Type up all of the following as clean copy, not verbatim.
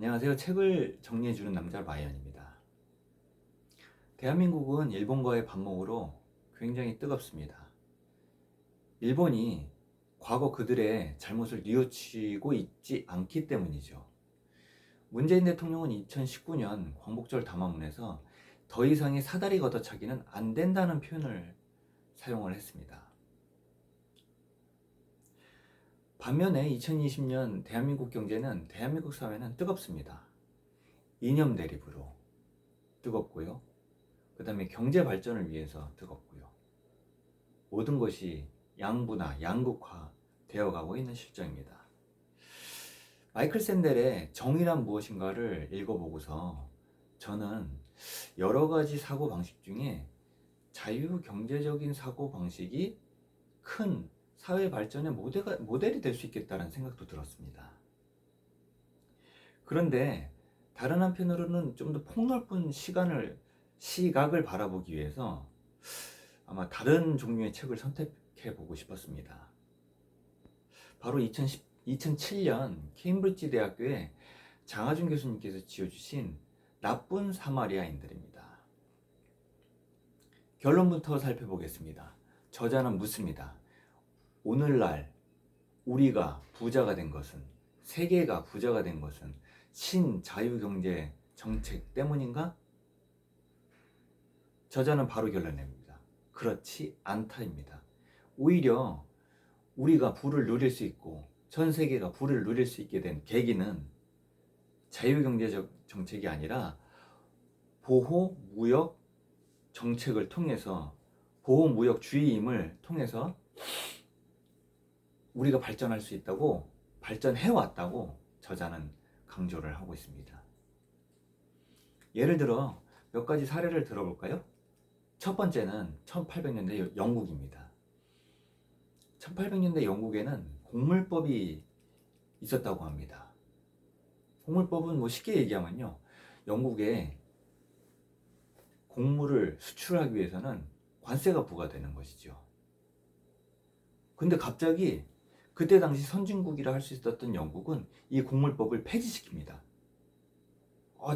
안녕하세요. 책을 정리해주는 남자 마이언입니다. 대한민국은 일본과의 반목으로 굉장히 뜨겁습니다. 일본이 과거 그들의 잘못을 뉘우치고 있지 않기 때문이죠. 문재인 대통령은 2019년 광복절 담화문에서 더 이상의 사다리 걷어차기는 안 된다는 표현을 사용을 했습니다. 반면에 2020년 대한민국 경제는, 대한민국 사회는 뜨겁습니다. 이념 대립으로 뜨겁고요. 그 다음에 경제 발전을 위해서 뜨겁고요. 모든 것이 양분화, 양극화 되어가고 있는 실정입니다. 마이클 샌델의 정의란 무엇인가를 읽어보고서 저는 여러 가지 사고방식 중에 자유경제적인 사고방식이 큰 사회 발전의 모델이 될 수 있겠다는 생각도 들었습니다. 그런데 다른 한편으로는 좀 더 폭넓은 시각을 바라보기 위해서 아마 다른 종류의 책을 선택해 보고 싶었습니다. 바로 2007년 케임브리지 대학교의 장하준 교수님께서 지어주신 나쁜 사마리아인들입니다. 결론부터 살펴보겠습니다. 저자는 묻습니다. 오늘날 우리가 부자가 된 것은, 세계가 부자가 된 것은 신자유경제 정책 때문인가? 저자는 바로 결론 냅니다. 그렇지 않다입니다. 오히려 우리가 부를 누릴 수 있고 전 세계가 부를 누릴 수 있게 된 계기는 자유경제적 정책이 아니라 보호무역 정책을 통해서, 보호무역주의임을 통해서 우리가 발전할 수 있다고, 발전해왔다고 저자는 강조를 하고 있습니다. 예를 들어 몇 가지 사례를 들어볼까요? 첫 번째는 1800년대 영국입니다. 1800년대 영국에는 곡물법이 있었다고 합니다. 곡물법은 쉽게 얘기하면요, 영국에 곡물을 수출하기 위해서는 관세가 부과되는 것이죠. 근데 갑자기 그때 당시 선진국이라 할 수 있었던 영국은 이 곡물법을 폐지시킵니다.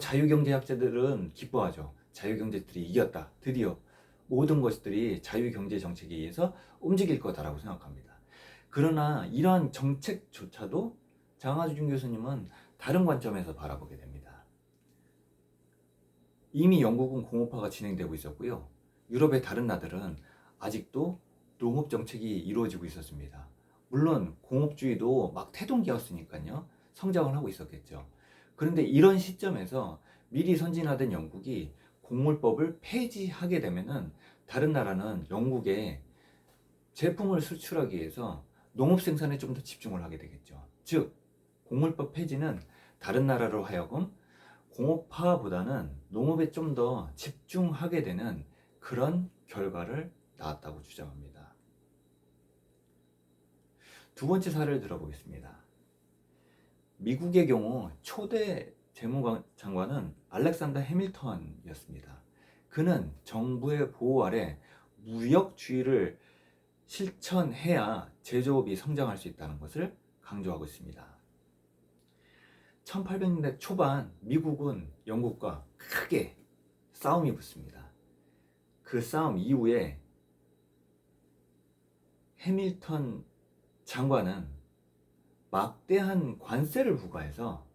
자유경제학자들은 기뻐하죠. 자유경제들이 이겼다. 드디어 모든 것들이 자유경제 정책에 의해서 움직일 거다라고 생각합니다. 그러나 이러한 정책조차도 장하준 교수님은 다른 관점에서 바라보게 됩니다. 이미 영국은 공업화가 진행되고 있었고요. 유럽의 다른 나라들은 아직도 농업 정책이 이루어지고 있었습니다. 물론 공업주의도 막 태동기였으니까요, 성장을 하고 있었겠죠. 그런데 이런 시점에서 미리 선진화된 영국이 곡물법을 폐지하게 되면은 다른 나라는 영국에 제품을 수출하기 위해서 농업 생산에 좀 더 집중을 하게 되겠죠. 즉, 곡물법 폐지는 다른 나라로 하여금 공업화보다는 농업에 좀 더 집중하게 되는 그런 결과를 낳았다고 주장합니다. 두 번째 사례를 들어보겠습니다. 미국의 경우 초대 재무장관은 알렉산더 해밀턴이었습니다. 그는 정부의 보호 아래 무역주의를 실천해야 제조업이 성장할 수 있다는 것을 강조하고 있습니다. 1800년대 초반 미국은 영국과 크게 싸움이 붙습니다. 그 싸움 이후에 해밀턴 장관은 막대한 관세를 부과해서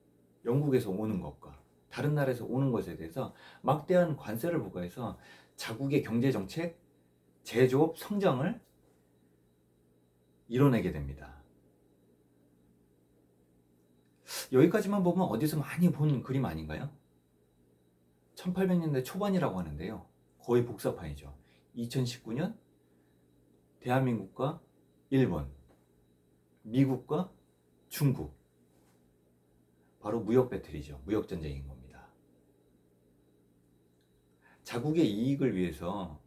영국에서 오는 것과 다른 나라에서 오는 것에 대해서 막대한 관세를 부과해서 자국의 경제정책, 제조업 성장을 이뤄내게 됩니다. 여기까지만 보면 어디서 많이 본 그림 아닌가요? 1800년대 초반이라고 하는데요, 거의 복사판이죠. 2019년 대한민국과 일본, 미국과 중국, 바로 무역 배틀이죠. 무역 전쟁인 겁니다. 자국의 이익을 위해서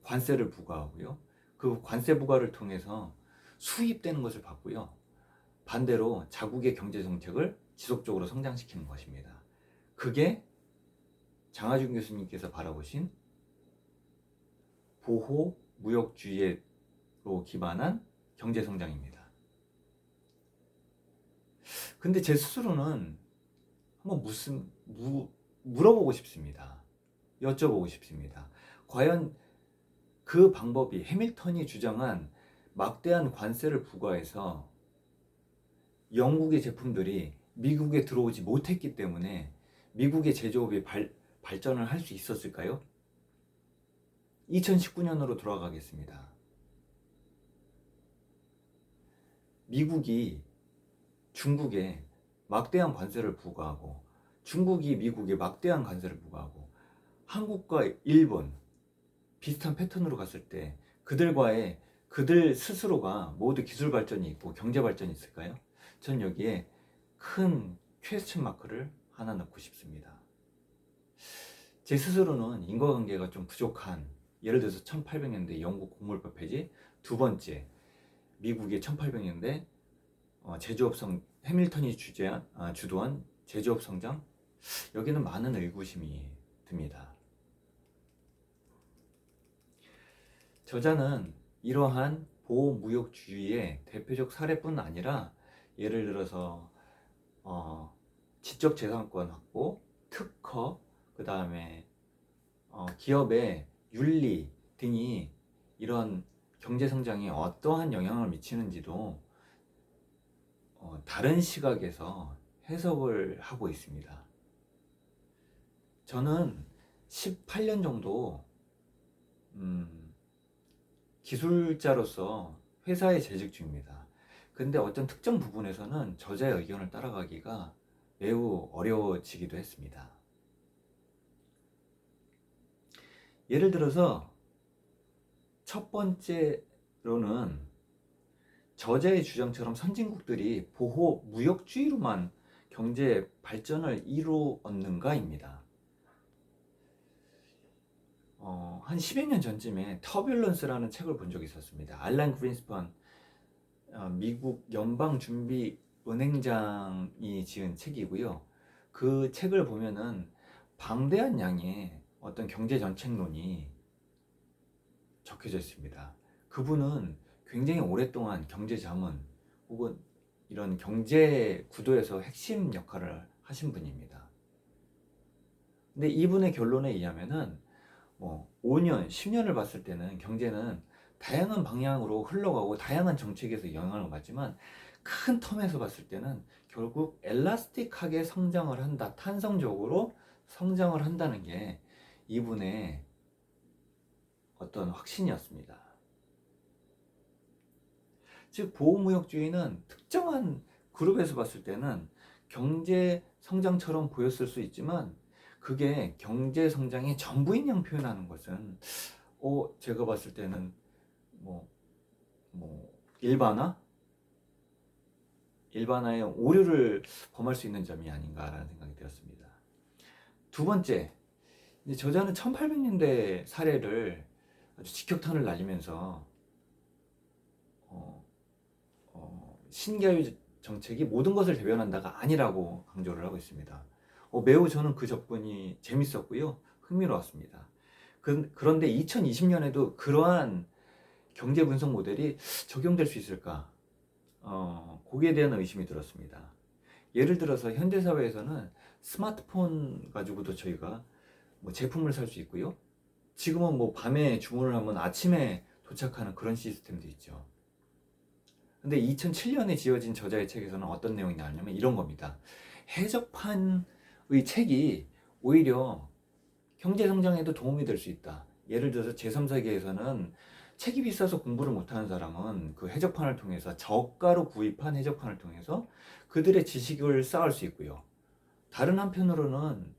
관세를 부과하고요, 그 관세 부과를 통해서 수입되는 것을 받고요, 반대로 자국의 경제 정책을 지속적으로 성장시키는 것입니다. 그게 장하준 교수님께서 바라보신 보호 무역주의로 기반한 경제 성장입니다. 근데 제 스스로는 한번 물어보고 싶습니다. 여쭤보고 싶습니다. 과연 그 방법이 해밀턴이 주장한 막대한 관세를 부과해서 영국의 제품들이 미국에 들어오지 못했기 때문에 미국의 제조업이 발전을 할 수 있었을까요? 2019년으로 돌아가겠습니다. 미국이 중국에 막대한 관세를 부과하고 중국이 미국에 막대한 관세를 부과하고 한국과 일본 비슷한 패턴으로 갔을 때 그들 스스로가 모두 기술 발전이 있고 경제 발전이 있을까요? 전 여기에 큰 퀘스천 마크를 하나 넣고 싶습니다. 제 스스로는 인과관계가 좀 부족한, 예를 들어서 1800년대 영국 곡물법 폐지, 두 번째 미국의 1800년대 해밀턴이 주도한 제조업 성장, 여기는 많은 의구심이 듭니다. 저자는 이러한 보호무역주의의 대표적 사례뿐 아니라 예를 들어서 지적재산권 확보, 특허, 그 다음에 기업의 윤리 등이 이런 경제성장에 어떠한 영향을 미치는지도 다른 시각에서 해석을 하고 있습니다. 저는 18년 정도 기술자로서 회사에 재직 중입니다. 근데 어떤 특정 부분에서는 저자의 의견을 따라가기가 매우 어려워지기도 했습니다. 예를 들어서 첫 번째로는 저자의 주장처럼 선진국들이 보호 무역주의로만 경제 발전을 이루었는가입니다. 한 10여 년 전쯤에 터뷸런스라는 책을 본 적이 있었습니다. 알란 그린스펀 미국 연방준비은행장이 지은 책이고요. 그 책을 보면은 방대한 양의 어떤 경제정책론이 적혀져 있습니다. 그분은 굉장히 오랫동안 경제자문 혹은 이런 경제 구도에서 핵심 역할을 하신 분입니다. 근데 이분의 결론에 의하면은 5년, 10년을 봤을 때는 경제는 다양한 방향으로 흘러가고 다양한 정책에서 영향을 받지만 큰 텀에서 봤을 때는 결국 엘라스틱하게 성장을 한다, 탄성적으로 성장을 한다는 게 이분의 어떤 확신이었습니다. 즉 보호무역주의는 특정한 그룹에서 봤을 때는 경제 성장처럼 보였을 수 있지만 그게 경제 성장의 전부인 양 표현하는 것은 제가 봤을 때는 일반화의 오류를 범할 수 있는 점이 아닌가라는 생각이 들었습니다. 두 번째, 저자는 1800년대 사례를 아주 직격탄을 날리면서 신자유 정책이 모든 것을 대변한다가 아니라고 강조를 하고 있습니다. 매우 저는 그 접근이 재밌었고요. 흥미로웠습니다. 그런데 2020년에도 그러한 경제 분석 모델이 적용될 수 있을까? 거기에 대한 의심이 들었습니다. 예를 들어서 현대사회에서는 스마트폰 가지고도 저희가 제품을 살 수 있고요. 지금은 밤에 주문을 하면 아침에 도착하는 그런 시스템도 있죠. 근데 2007년에 지어진 저자의 책에서는 어떤 내용이 나오냐면 이런 겁니다. 해적판의 책이 오히려 경제 성장에도 도움이 될 수 있다. 예를 들어서 제3세계에서는 책이 비싸서 공부를 못하는 사람은 그 해적판을 통해서 저가로 구입한 해적판을 통해서 그들의 지식을 쌓을 수 있고요. 다른 한편으로는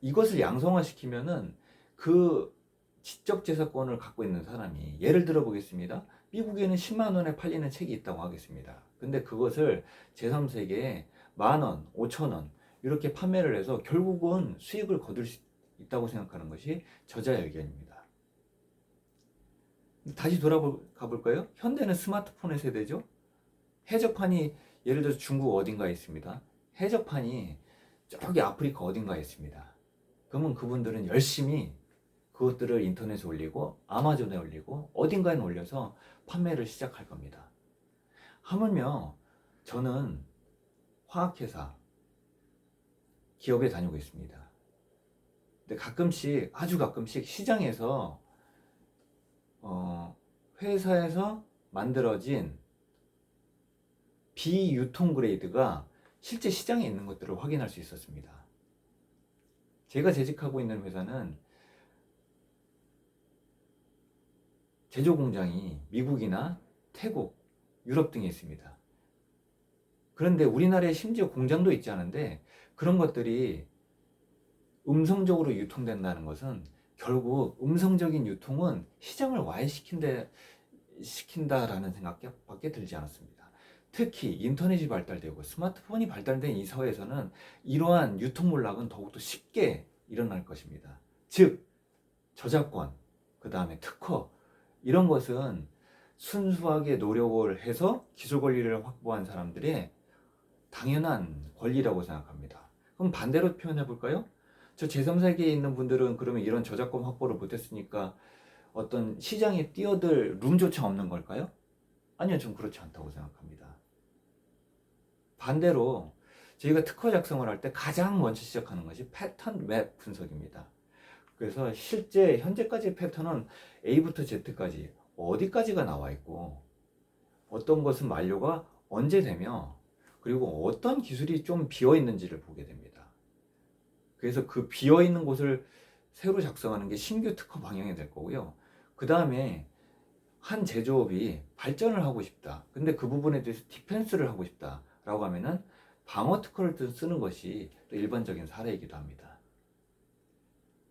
이것을 양성화시키면은 그 지적재산권을 갖고 있는 사람이, 예를 들어 보겠습니다. 미국에는 10만 원에 팔리는 책이 있다고 하겠습니다. 근데 그것을 제3세계에 10,000원, 5,000원 이렇게 판매를 해서 결국은 수익을 거둘 수 있다고 생각하는 것이 저자의 의견입니다. 다시 돌아가 볼까요? 현대는 스마트폰의 세대죠. 해적판이 예를 들어서 중국 어딘가에 있습니다. 해적판이 저기 아프리카 어딘가에 있습니다. 그러면 그분들은 열심히 그것들을 인터넷에 올리고 아마존에 올리고 어딘가에 올려서 판매를 시작할 겁니다. 하물며 저는 화학회사, 기업에 다니고 있습니다. 근데 가끔씩, 아주 가끔씩 시장에서 회사에서 만들어진 비유통 그레이드가 실제 시장에 있는 것들을 확인할 수 있었습니다. 제가 재직하고 있는 회사는 제조 공장이 미국이나 태국, 유럽 등에 있습니다. 그런데 우리나라에 심지어 공장도 있지 않은데 그런 것들이 음성적으로 유통된다는 것은 결국 음성적인 유통은 시장을 시킨다라는 생각밖에 들지 않았습니다. 특히 인터넷이 발달되고 스마트폰이 발달된 이 사회에서는 이러한 유통 몰락은 더욱더 쉽게 일어날 것입니다. 즉, 저작권, 그 다음에 특허, 이런 것은 순수하게 노력을 해서 기술 권리를 확보한 사람들의 당연한 권리라고 생각합니다. 그럼 반대로 표현해 볼까요? 저 제3세계에 있는 분들은 그러면 이런 저작권 확보를 못했으니까 어떤 시장에 뛰어들 룸조차 없는 걸까요? 아니요, 전 그렇지 않다고 생각합니다. 반대로 저희가 특허 작성을 할 때 가장 먼저 시작하는 것이 패턴 맵 분석입니다. 그래서 실제 현재까지 패턴은 A부터 Z까지 어디까지가 나와 있고 어떤 것은 만료가 언제 되며 그리고 어떤 기술이 좀 비어 있는지를 보게 됩니다. 그래서 그 비어 있는 곳을 새로 작성하는 게 신규 특허 방향이 될 거고요. 그 다음에 한 제조업이 발전을 하고 싶다. 근데 그 부분에 대해서 디펜스를 하고 싶다. 라고 하면은 방어 특허를 쓰는 것이 또 일반적인 사례이기도 합니다.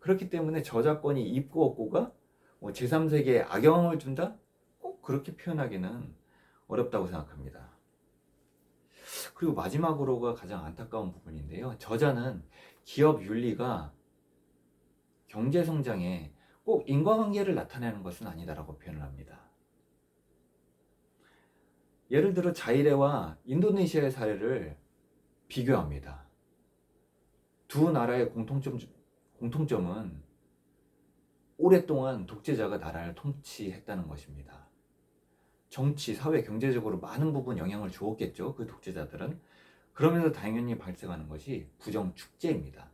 그렇기 때문에 저작권이 있고 없고가 뭐 제3세계에 악영향을 준다? 꼭 그렇게 표현하기는 어렵다고 생각합니다. 그리고 마지막으로가 가장 안타까운 부분인데요. 저자는 기업 윤리가 경제 성장에 꼭 인과관계를 나타내는 것은 아니다라고 표현을 합니다. 예를 들어 자이레와 인도네시아의 사례를 비교합니다. 두 나라의 공통점은 오랫동안 독재자가 나라를 통치했다는 것입니다. 정치, 사회, 경제적으로 많은 부분 영향을 주었겠죠. 그 독재자들은. 그러면서 당연히 발생하는 것이 부정축제입니다.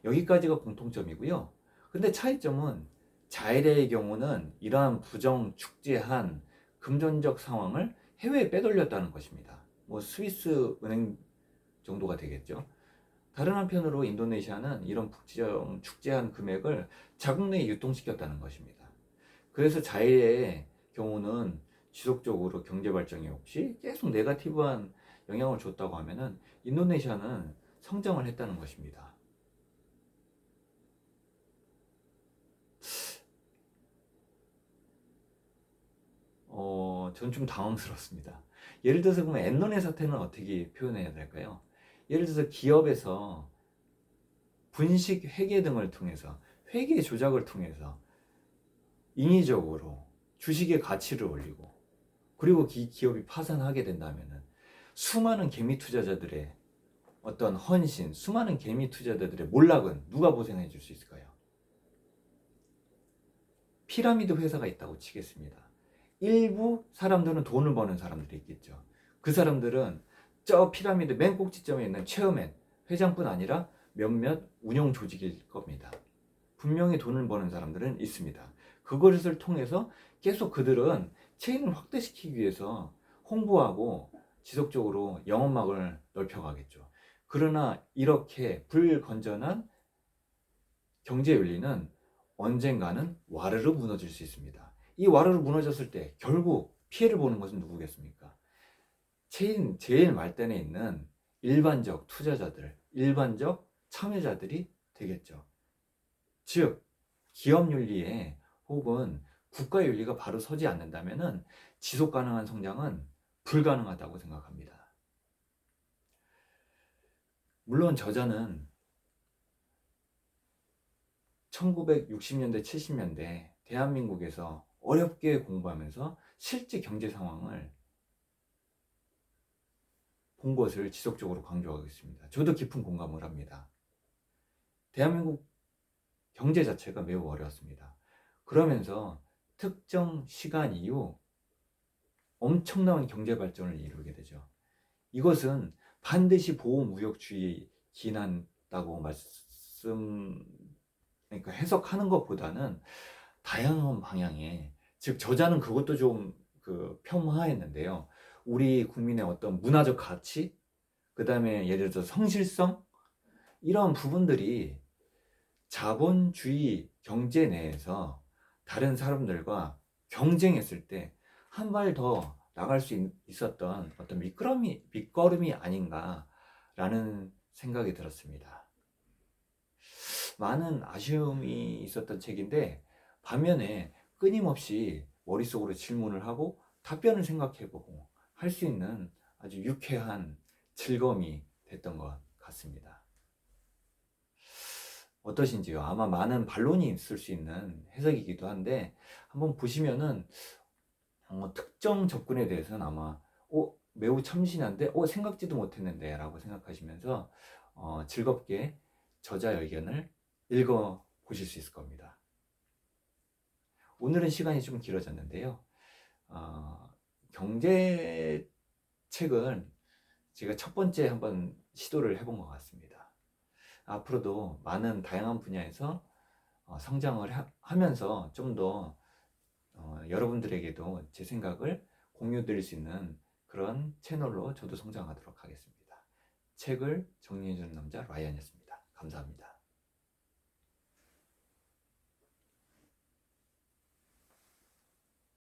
여기까지가 공통점이고요. 근데 차이점은 자이레의 경우는 이러한 부정축제한 금전적 상황을 해외에 빼돌렸다는 것입니다. 뭐 스위스 은행 정도가 되겠죠. 다른 한편으로 인도네시아는 이런 부정축제한 금액을 자국 내에 유통시켰다는 것입니다. 그래서 자이레의 경우는 지속적으로 경제 발전이 없이 계속 네거티브한 영향을 줬다고 하면은 인도네시아는 성장을 했다는 것입니다. 전 좀 당황스럽습니다. 예를 들어서 그러면 엔론의 사태는 어떻게 표현해야 될까요? 예를 들어서 기업에서 분식 회계 등을 통해서 회계 조작을 통해서 인위적으로 주식의 가치를 올리고 그리고 기업이 파산하게 된다면 수많은 개미 투자자들의 어떤 헌신, 수많은 개미 투자자들의 몰락은 누가 보상해 줄 수 있을까요? 피라미드 회사가 있다고 치겠습니다. 일부 사람들은 돈을 버는 사람들이 있겠죠. 그 사람들은 저 피라미드 맨 꼭지점에 있는 체어맨, 회장뿐 아니라 몇몇 운영 조직일 겁니다. 분명히 돈을 버는 사람들은 있습니다. 그것을 통해서 계속 그들은 체인을 확대시키기 위해서 홍보하고 지속적으로 영업막을 넓혀가겠죠. 그러나 이렇게 불건전한 경제 윤리는 언젠가는 와르르 무너질 수 있습니다. 이 와르르 무너졌을 때 결국 피해를 보는 것은 누구겠습니까? 체인 제일 말단에 있는 일반적 투자자들, 일반적 참여자들이 되겠죠. 즉, 기업 윤리에 혹은 국가 윤리가 바로 서지 않는다면 지속 가능한 성장은 불가능하다고 생각합니다. 물론 저자는 1960년대, 70년대 대한민국에서 어렵게 공부하면서 실제 경제 상황을 본 것을 지속적으로 강조하고 있습니다. 저도 깊은 공감을 합니다. 대한민국 경제 자체가 매우 어려웠습니다. 그러면서 특정 시간 이후 엄청난 경제 발전을 이루게 되죠. 이것은 반드시 보호무역주의 기인한다고 그러니까 해석하는 것보다는 다양한 방향의, 즉 저자는 그것도 좀 폄하했는데요. 우리 국민의 어떤 문화적 가치, 그 다음에 예를 들어서 성실성, 이런 부분들이 자본주의 경제 내에서 다른 사람들과 경쟁했을 때 한 발 더 나갈 수 있었던 어떤 밑거름이 아닌가라는 생각이 들었습니다. 많은 아쉬움이 있었던 책인데, 반면에 끊임없이 머릿속으로 질문을 하고 답변을 생각해보고 할 수 있는 아주 유쾌한 즐거움이 됐던 것 같습니다. 어떠신지요? 아마 많은 반론이 있을 수 있는 해석이기도 한데, 한번 보시면은 특정 접근에 대해서는 아마 매우 참신한데 생각지도 못했는데 라고 생각하시면서 즐겁게 저자 의견을 읽어 보실 수 있을 겁니다. 오늘은 시간이 좀 길어졌는데요. 경제책은 제가 첫 번째 한번 시도를 해본 것 같습니다. 앞으로도 많은 다양한 분야에서 성장을 하면서 좀 더 여러분들에게도 제 생각을 공유 드릴 수 있는 그런 채널로 저도 성장하도록 하겠습니다. 책을 정리해주는 남자 라이언이었습니다. 감사합니다.